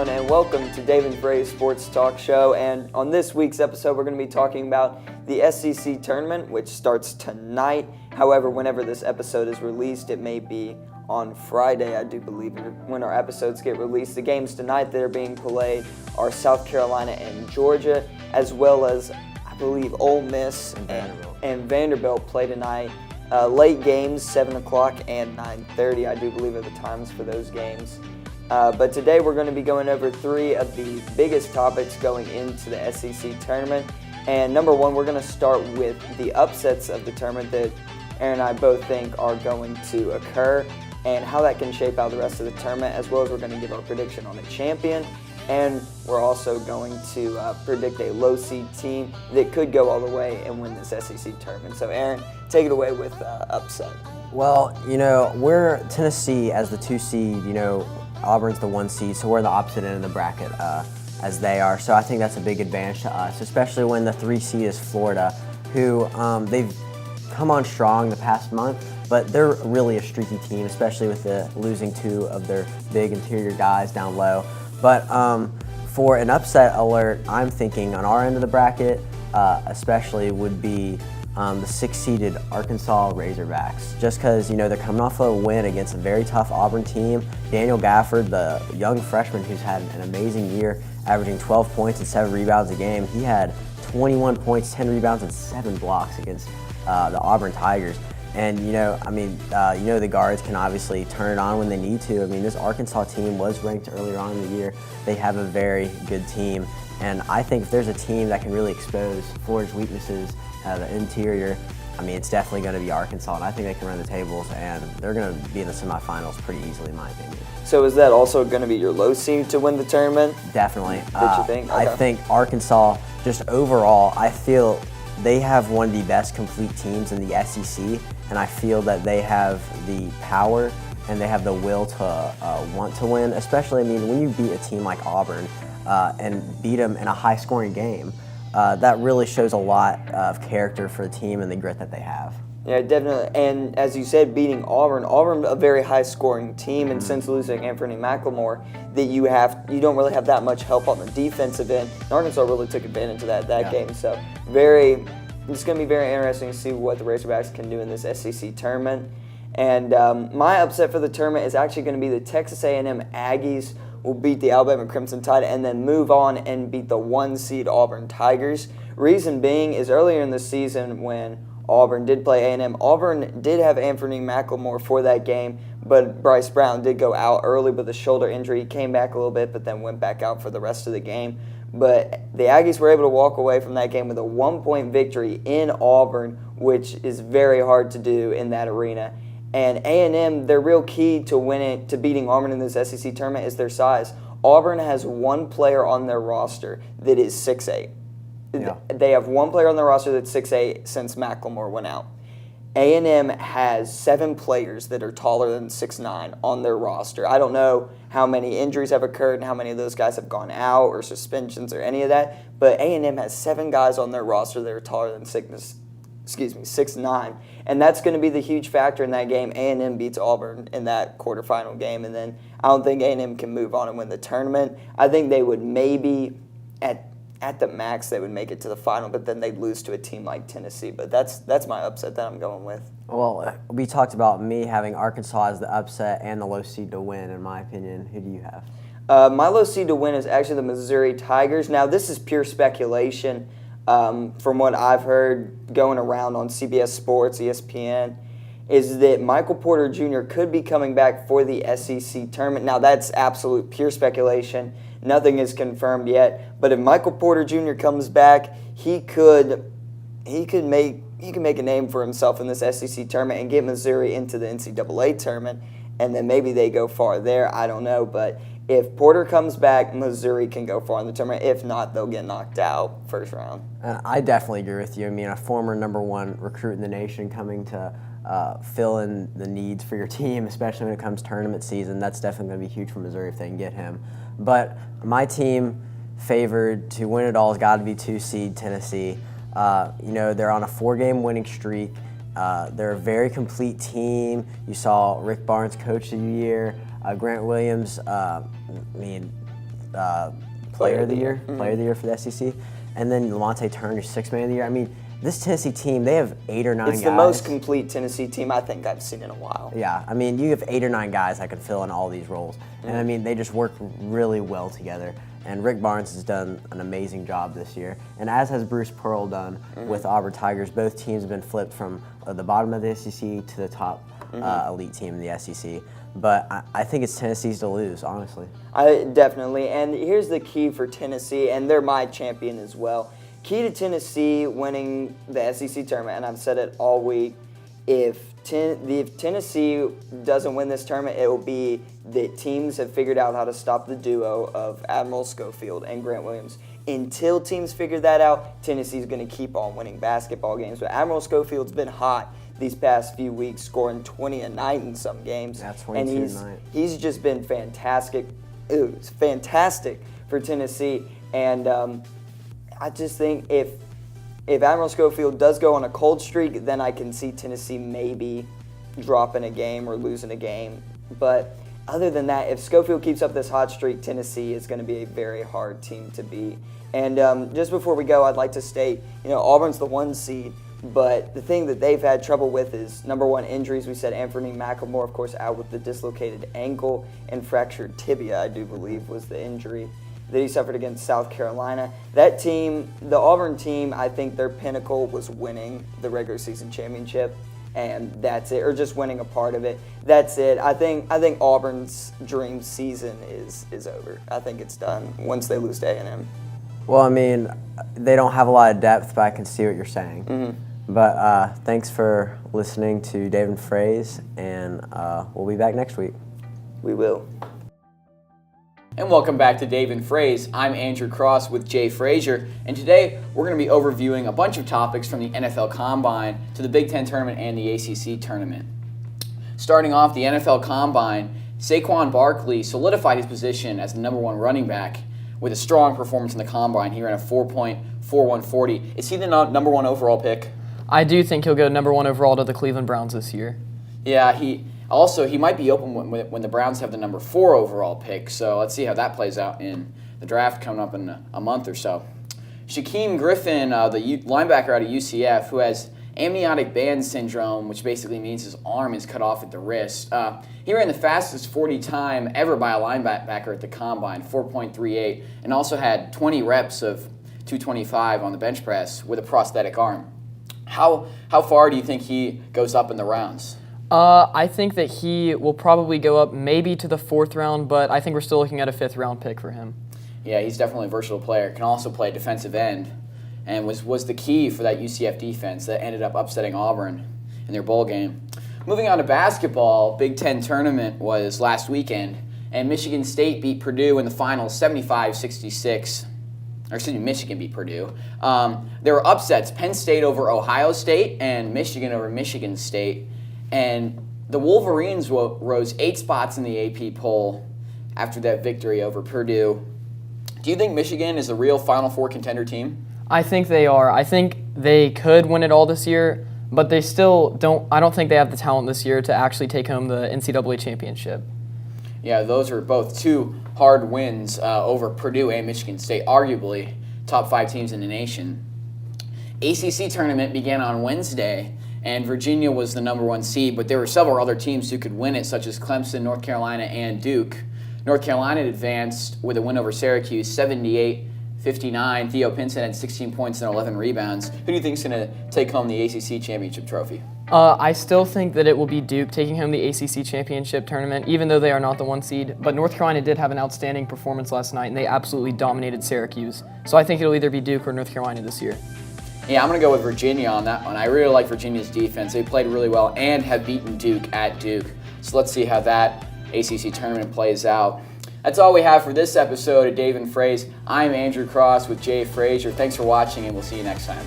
everyone, and welcome to DAve Fraz Sports Talk Show. And on this week's episode, we're going to be talking about the SEC tournament, which starts tonight. However, whenever this episode is released, it may be on Friday, I do believe, when our episodes get released. The games tonight that are being played are South Carolina and Georgia, as well as, I believe, Ole Miss and Vanderbilt play tonight. Late games, 7 o'clock and 9:30, I do believe, are the times for those games. But today we're going to be going over three of the biggest topics going into the SEC tournament. And number one, we're going to start with the upsets of the tournament that Aaron and I both think are going to occur and how that can shape out the rest of the tournament, as well as we're going to give our prediction on a champion. And we're also going to predict a low seed team that could go all the way and win this SEC tournament. So Aaron, take it away with upset. Well, we're Tennessee as the 2 seed, Auburn's the 1 seed, so we're in the opposite end of the bracket as they are. So I think that's a big advantage to us, especially when the 3 seed is Florida, who they've come on strong the past month, but they're really a streaky team, especially with losing 2 of their big interior guys down low. But for an upset alert, I'm thinking on our end of the bracket, especially would be the 6-seeded Arkansas Razorbacks, just because they're coming off a win against a very tough Auburn team. Daniel Gafford, the young freshman who's had an amazing year, averaging 12 points and 7 rebounds a game. He had 21 points, 10 rebounds, and 7 blocks against the Auburn Tigers. And the guards can obviously turn it on when they need to. This Arkansas team was ranked earlier on in the year. They have a very good team, and I think if there's a team that can really expose Florida's weaknesses, the interior, it's definitely going to be Arkansas, and I think they can run the tables, and they're going to be in the semifinals pretty easily, in my opinion. So is that also going to be your low seed to win the tournament? Definitely. Did you think? Okay. I think Arkansas, just overall, I feel they have one of the best complete teams in the SEC, and I feel that they have the power and they have the will to want to win, especially, when you beat a team like Auburn and beat them in a high-scoring game, that really shows a lot of character for the team and the grit that they have. Yeah, definitely. And as you said, beating Auburn, a very high-scoring team, and since losing Anthony McLemore, that you don't really have that much help on the defensive end. And Arkansas really took advantage of that game. So it's going to be very interesting to see what the Razorbacks can do in this SEC tournament. And my upset for the tournament is actually going to be the Texas A&M Aggies will beat the Alabama Crimson Tide and then move on and beat the 1 seed Auburn Tigers. Reason being is earlier in the season when Auburn did play A&M, Auburn did have Anthony McLemore for that game, but Bryce Brown did go out early with a shoulder injury. He came back a little bit, but then went back out for the rest of the game. But the Aggies were able to walk away from that game with a 1-point victory in Auburn, which is very hard to do in that arena. And A&M, their real key to beating Auburn in this SEC tournament is their size. Auburn has 1 player on their roster that is 6'8". Yeah. They have 1 player on their roster that's 6'8" since McLemore went out. A&M has 7 players that are taller than 6'9" on their roster. I don't know how many injuries have occurred and how many of those guys have gone out or suspensions or any of that, but A&M has 7 guys on their roster that are taller than 6'9", and that's going to be the huge factor in that game. A&M beats Auburn in that quarterfinal game, and then I don't think A&M can move on and win the tournament. I think they would maybe, at the max, they would make it to the final, but then they'd lose to a team like Tennessee. But that's my upset that I'm going with. Well, we talked about me having Arkansas as the upset and the low seed to win, in my opinion. Who do you have? My low seed to win is actually the Missouri Tigers. Now, this is pure speculation. From what I've heard going around on CBS Sports, ESPN, is that Michael Porter Jr. could be coming back for the SEC tournament. Now, that's absolute pure speculation. Nothing is confirmed yet. But if Michael Porter Jr. comes back, he could make a name for himself in this SEC tournament and get Missouri into the NCAA tournament, and then maybe they go far there. I don't know, but if Porter comes back, Missouri can go far in the tournament. If not, they'll get knocked out first round. I definitely agree with you. A former #1 recruit in the nation coming to fill in the needs for your team, especially when it comes tournament season, that's definitely going to be huge for Missouri if they can get him. But my team favored to win it all has got to be 2 seed Tennessee. They're on a 4-game winning streak. They're a very complete team. You saw Rick Barnes coach of the year. Grant Williams, Player of the Year for the SEC. And then Lamonte Turner, 6th Man of the Year. I mean, this Tennessee team, they have 8 or 9 guys. It's the most complete Tennessee team I think I've seen in a while. Yeah, I mean, you have 8 or 9 guys that can fill in all these roles. And I mean, they just work really well together. And Rick Barnes has done an amazing job this year. And as has Bruce Pearl done with Auburn Tigers. Both teams have been flipped from the bottom of the SEC to the top elite team in the SEC. But I think it's Tennessee's to lose, honestly. Definitely. And here's the key for Tennessee, and they're my champion as well. Key to Tennessee winning the SEC tournament, and I've said it all week, if Tennessee doesn't win this tournament, it will be that teams have figured out how to stop the duo of Admiral Schofield and Grant Williams. Until teams figure that out, Tennessee's going to keep on winning basketball games. But Admiral Schofield's been hot these past few weeks, scoring 20 a night in some games. Yeah, 22 and a night. He's just been fantastic. It's fantastic for Tennessee. And I just think if Admiral Schofield does go on a cold streak, then I can see Tennessee maybe dropping a game or losing a game. But other than that, if Schofield keeps up this hot streak, Tennessee is going to be a very hard team to beat. And just before we go, I'd like to state, Auburn's the 1 seed, but the thing that they've had trouble with is, number one, injuries. We said Anthony McLemore, of course, out with the dislocated ankle and fractured tibia, I do believe, was the injury that he suffered against South Carolina. That team, the Auburn team, I think their pinnacle was winning the regular season championship, and that's it, or just winning a part of it. That's it. I think Auburn's dream season is over. I think it's done once they lose to A&M. Well, I mean, they don't have a lot of depth, but I can see what you're saying. But thanks for listening to DAve Fraz, and we'll be back next week. We will. And welcome back to DAve Fraz. I'm Andrew Cross with Jay Frazier, and today we're going to be overviewing a bunch of topics from the NFL Combine to the Big Ten Tournament and the ACC Tournament. Starting off the NFL Combine, Saquon Barkley solidified his position as the number 1 running back with a strong performance in the Combine. He ran a 4.4140. Is he the number 1 overall pick? I do think he'll go number 1 overall to the Cleveland Browns this year. Yeah, he might be open when the Browns have the number 4 overall pick, so let's see how that plays out in the draft coming up in a month or so. Shaquem Griffin, the linebacker out of UCF, who has amniotic band syndrome, which basically means his arm is cut off at the wrist. He ran the fastest 40 time ever by a linebacker at the Combine, 4.38, and also had 20 reps of 225 on the bench press with a prosthetic arm. How far do you think he goes up in the rounds? I think that he will probably go up maybe to the 4th round, but I think we're still looking at a 5th round pick for him. Yeah, he's definitely a versatile player. Can also play defensive end, and was the key for that UCF defense that ended up upsetting Auburn in their bowl game. Moving on to basketball, Big Ten Tournament was last weekend, and Michigan State beat Purdue in the finals 75-66. Or excuse me, Michigan beat Purdue. There were upsets, Penn State over Ohio State and Michigan over Michigan State. And the Wolverines rose 8 spots in the AP poll after that victory over Purdue. Do you think Michigan is a real Final Four contender team? I think they are. I think they could win it all this year, but they still don't. I don't think they have the talent this year to actually take home the NCAA championship. Yeah, those are both 2 hard wins over Purdue and Michigan State, arguably top 5 teams in the nation. ACC tournament began on Wednesday, and Virginia was the number 1 seed, but there were several other teams who could win it, such as Clemson, North Carolina, and Duke. North Carolina advanced with a win over Syracuse, 78-59. Theo Pinson had 16 points and 11 rebounds. Who do you think is going to take home the ACC championship trophy? I still think that it will be Duke taking home the ACC championship tournament, even though they are not the 1 seed. But North Carolina did have an outstanding performance last night, and they absolutely dominated Syracuse. So I think it'll either be Duke or North Carolina this year. Yeah, I'm going to go with Virginia on that one. I really like Virginia's defense. They played really well and have beaten Duke at Duke. So let's see how that ACC tournament plays out. That's all we have for this episode of DAve Fraz. I'm Andrew Cross with Jay Frazier. Thanks for watching, and we'll see you next time.